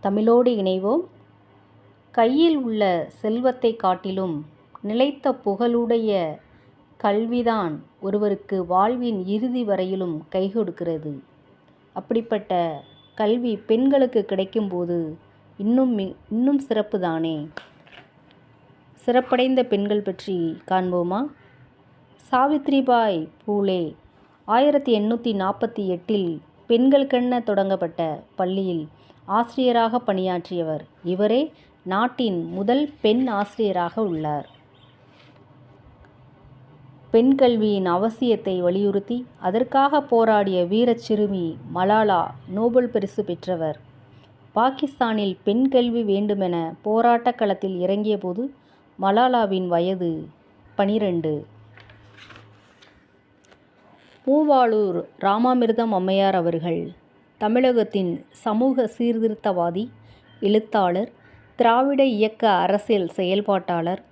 தமிழோடு இணைவோம். கையில் உள்ள செல்வத்தை காட்டிலும் நிலைத்த புகழுடைய கல்விதான் ஒருவருக்கு வாழ்வின் இறுதி வரையிலும் கை கொடுக்கிறது. அப்படிப்பட்ட கல்வி பெண்களுக்கு கிடைக்கும்போது இன்னும் சிறப்பு தானே. சிறப்படைந்த பெண்கள் பற்றி காண்போமா? சாவித்ரிபாய் பூலே 1848 பெண்களுக்கென தொடங்கப்பட்ட பள்ளியில் ஆசிரியராக பணியாற்றியவர். இவரே நாட்டின் முதல் பெண் ஆசிரியராக உள்ளார். பெண் கல்வியின் அவசியத்தை வலியுறுத்தி அதற்காக போராடிய வீரச் சிறுமி மலாலா நோபல் பரிசு பெற்றவர். பாகிஸ்தானில் பெண் கல்வி வேண்டுமென போராட்ட களத்தில் இறங்கிய போது மலாலாவின் வயது 12. பூவாளூர் ராமாமிர்தம் அம்மையார் அவர்கள் தமிழகத்தின் சமூக சீர்திருத்தவாதி, எழுத்தாளர், திராவிட இயக்க அரசியல் செயல்பாட்டாளர்,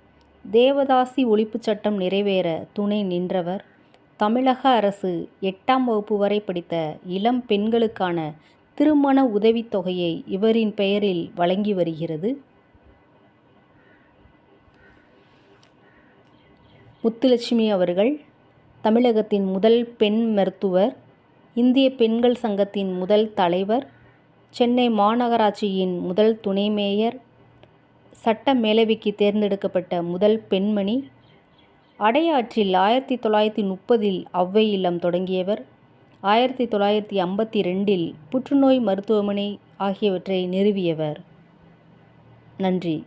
தேவதாசி ஒழிப்புச் சட்டம் நிறைவேற துணை நின்றவர். தமிழக அரசு 8ஆம் வகுப்பு வரை படித்த இளம் பெண்களுக்கான திருமண உதவித்தொகையை இவரின் பெயரில் வழங்கி வருகிறது. முத்துலட்சுமி அவர்கள் தமிழகத்தின் முதல் பெண் மருத்துவர், இந்திய பெண்கள் சங்கத்தின் முதல் தலைவர், சென்னை மாநகராட்சியின் முதல் துணை மேயர், சட்ட மேலவைக்கு தேர்ந்தெடுக்கப்பட்ட முதல் பெண்மணி, அடையாற்றில் 1930 ஔவை இல்லம் தொடங்கியவர், 1952 புற்றுநோய் மருத்துவமனை ஆகியவற்றை நிறுவியவர். நன்றி.